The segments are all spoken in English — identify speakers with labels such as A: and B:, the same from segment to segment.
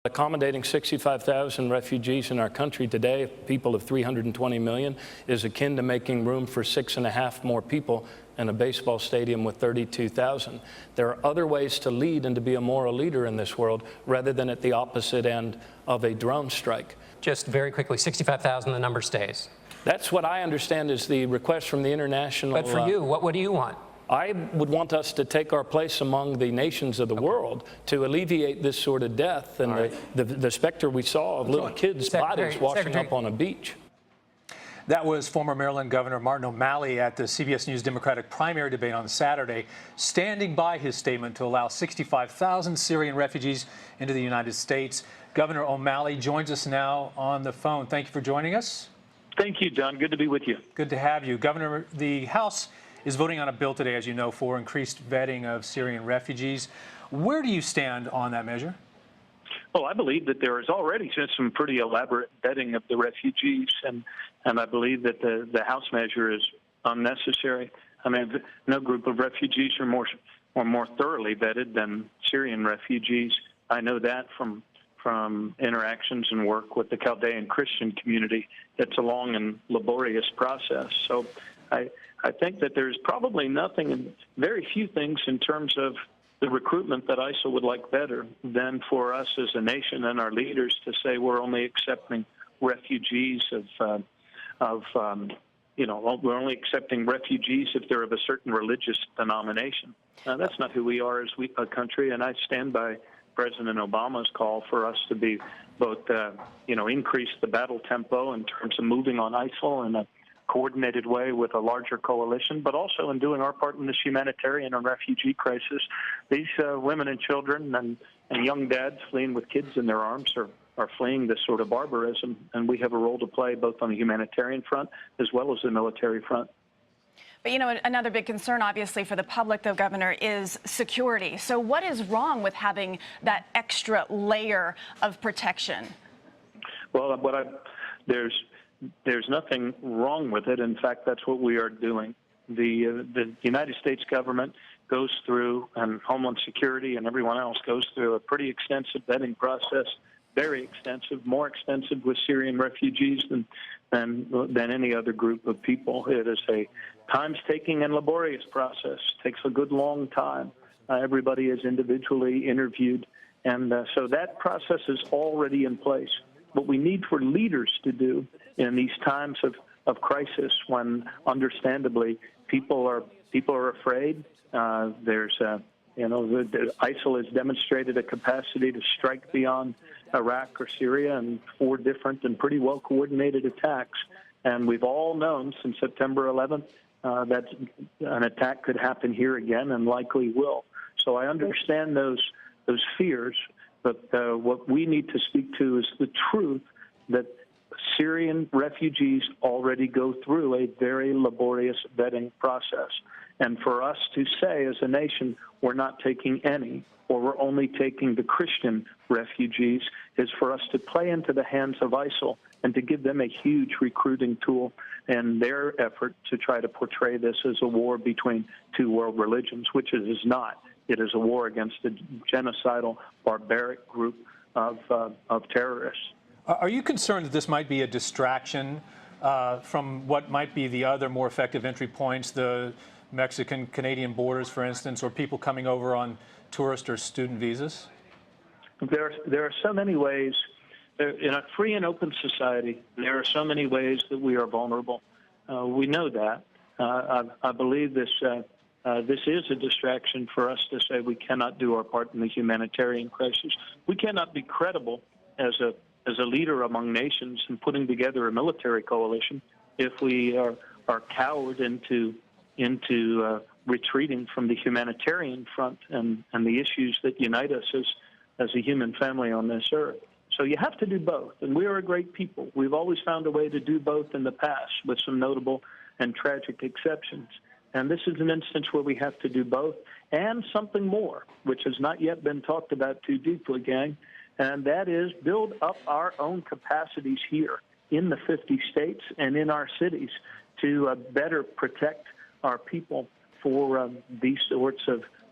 A: Accommodating 65,000 refugees in our country today, people of 320 million, is akin to making room for 6.5 more people in a baseball stadium with 32,000. There are other ways to lead and to be a moral leader in this world rather than at the opposite end of a drone strike.
B: Just very quickly, 65,000, the number stays.
A: That's what I understand is the request from the international...
B: But for you, what do you want?
A: I would want us to take our place among the nations of the world to alleviate this sort of death and the specter we saw of little kids' bodies washing up on a beach.
C: That was former Maryland Governor Martin O'Malley at the CBS News Democratic primary debate on Saturday, standing by his statement to allow 65,000 Syrian refugees into the United States. Governor O'Malley joins us now on the phone. Thank you for joining us.
D: Thank you, John. Good to be with you.
C: Good to have you. Governor, the House is voting on a bill today, as you know, for increased vetting of Syrian refugees. Where do you stand on that measure?
D: Well, I believe that there is already some pretty elaborate vetting of the refugees, and I believe that the House measure is unnecessary. I mean, no group of refugees are more thoroughly vetted than Syrian refugees. I know that from interactions and work with the Chaldean Christian community. It's a long and laborious process. So I think that there's probably nothing and very few things in terms of the recruitment that ISIL would like better than for us as a nation and our leaders to say we're only accepting refugees we're only accepting refugees if they're of a certain religious denomination. That's not who we are as a country, and I stand by President Obama's call for us to be both, increase the battle tempo in terms of moving on ISIL in a coordinated way with a larger coalition, but also in doing our part in this humanitarian and refugee crisis. These women and children and young dads fleeing with kids in their arms are fleeing this sort of barbarism, and we have a role to play both on the humanitarian front as well as the military front.
E: But, another big concern, obviously, for the public, though, Governor, is security. So what is wrong with having that extra layer of protection?
D: Well, there's nothing wrong with it. In fact, that's what we are doing. The United States government goes through, and Homeland Security and everyone else goes through a pretty extensive vetting process, very extensive, more extensive with Syrian refugees than any other group of people. It is a time-taking and laborious process. It takes a good long time. Everybody is individually interviewed, and so that process is already in place. What we need for leaders to do in these times of crisis, when understandably people are afraid, ISIL has demonstrated a capacity to strike beyond Iraq or Syria in 4 different and pretty well coordinated attacks, and we've all known since September 11th that an attack could happen here again and likely will. So I understand those fears. But what we need to speak to is the truth that Syrian refugees already go through a very laborious vetting process. And for us to say as a nation we're not taking any, or we're only taking the Christian refugees, is for us to play into the hands of ISIL and to give them a huge recruiting tool in their effort to try to portray this as a war between 2 world religions, which it is not. It is a war against a genocidal, barbaric group of terrorists.
C: Are you concerned that this might be a distraction from what might be the other more effective entry points, the Mexican-Canadian borders, for instance, or people coming over on tourist or student visas?
D: There are so many ways. In a free and open society, there are so many ways that we are vulnerable. We know that. I believe this is a distraction for us to say we cannot do our part in the humanitarian crisis. We cannot be credible as a leader among nations in putting together a military coalition if we are cowed into retreating from the humanitarian front and the issues that unite us as a human family on this earth. So you have to do both, and we are a great people. We've always found a way to do both in the past, with some notable and tragic exceptions. And this is an instance where we have to do both and something more, which has not yet been talked about too deeply, gang, and that is build up our own capacities here in the 50 states and in our cities to better protect our people for these sorts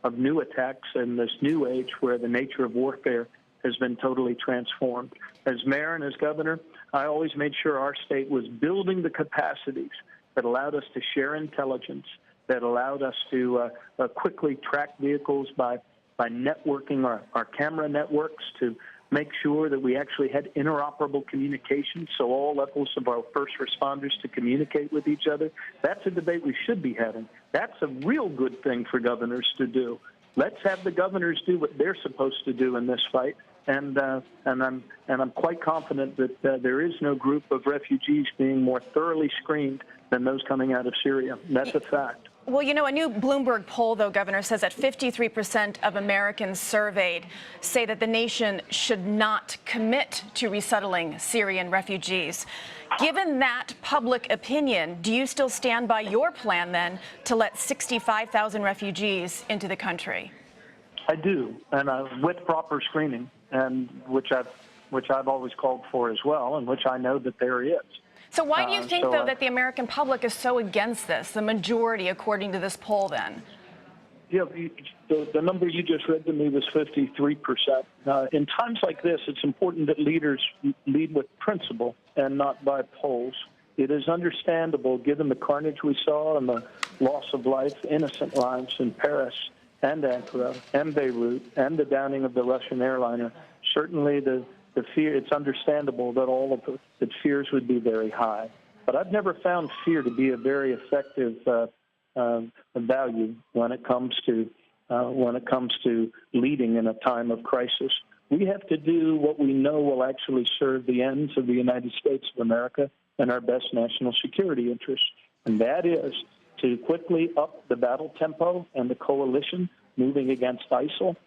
D: of new attacks in this new age where the nature of warfare has been totally transformed. As mayor and as governor, I always made sure our state was building the capacities that allowed us to share intelligence, that allowed us to quickly track vehicles by networking our camera networks to make sure that we actually had interoperable communication, so all levels of our first responders to communicate with each other. That's a debate we should be having. That's a real good thing for governors to do. Let's have the governors do what they're supposed to do in this fight. And I'm quite confident that there is no group of refugees being more thoroughly screened than those coming out of Syria. That's a fact.
E: Well, you know, a new Bloomberg poll, though, Governor, says that 53% of Americans surveyed say that the nation should not commit to resettling Syrian refugees. Given that public opinion, do you still stand by your plan, then, to let 65,000 refugees into the country?
D: I do, and with proper screening, and which I've always called for as well, and which I know that there is.
E: So why do you think, though, that the American public is so against this, the majority, according to this poll, then?
D: Yeah, the number you just read to me was 53%. In times like this, it's important that leaders lead with principle and not by polls. It is understandable, given the carnage we saw and the loss of life, innocent lives in Paris and Ankara and Beirut and the downing of the Russian airliner. Certainly the fear, it's understandable that all of the fears would be very high. But I've never found fear to be a very effective value when it comes to leading in a time of crisis. We have to do what we know will actually serve the ends of the United States of America and our best national security interests, and that is to quickly up the battle tempo and the coalition moving against ISIL,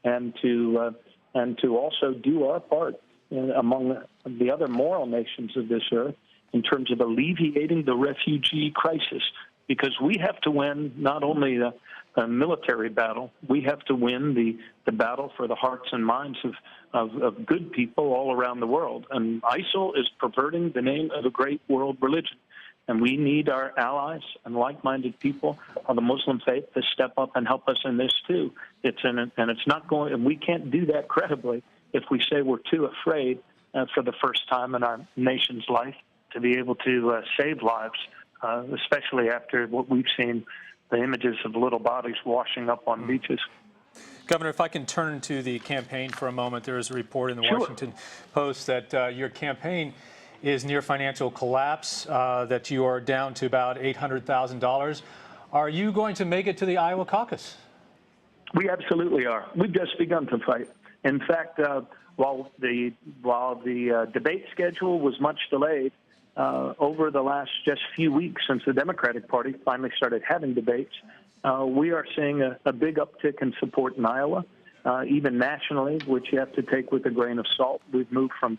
D: and to also do our part among the other moral nations of this earth in terms of alleviating the refugee crisis, because we have to win not only a military battle, we have to win the battle for the hearts and minds of good people all around the world. And ISIL is perverting the name of a great world religion. And we need our allies and like-minded people of the Muslim faith to step up and help us in this too. And we can't do that credibly if we say we're too afraid for the first time in our nation's life to be able to save lives, especially after what we've seen, the images of little bodies washing up on beaches.
C: Governor, if I can turn to the campaign for a moment, there is a report in the Washington Post that your campaign is near financial collapse, that you are down to about $800,000. Are you going to make it to the Iowa caucus?
D: We absolutely are. We've just begun to fight. In fact, while the debate schedule was much delayed, over the last just few weeks since the Democratic Party finally started having debates, we are seeing a big uptick in support in Iowa, even nationally, which you have to take with a grain of salt. We've moved from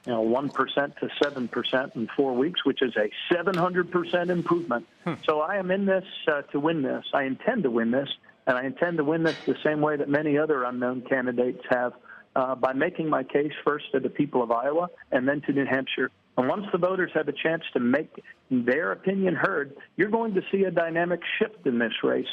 D: 1% to 7% in 4 weeks, which is a 700% improvement. So I am in this to win this. I intend to win this, and I intend to win this the same way that many other unknown candidates have, by making my case first to the people of Iowa and then to New Hampshire. And once the voters have a chance to make their opinion heard, you're going to see a dynamic shift in this race.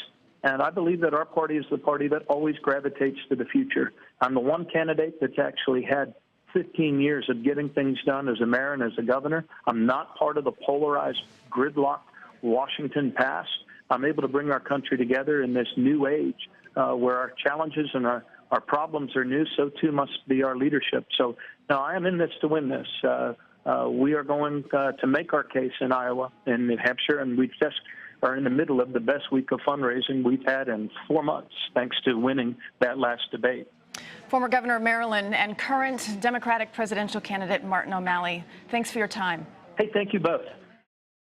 D: And I believe that our party is the party that always gravitates to the future. I'm the one candidate that's actually had 15 years of getting things done as a mayor and as a governor. I'm not part of the polarized, gridlocked Washington past. I'm able to bring our country together in this new age where our challenges and our problems are new, so too must be our leadership. So now I am in this to win this. We are going to make our case in Iowa and New Hampshire, and we just are in the middle of the best week of fundraising we've had in 4 months, thanks to winning that last debate.
E: Former Governor of Maryland and current Democratic presidential candidate Martin O'Malley, thanks for your time.
D: Hey, thank you both.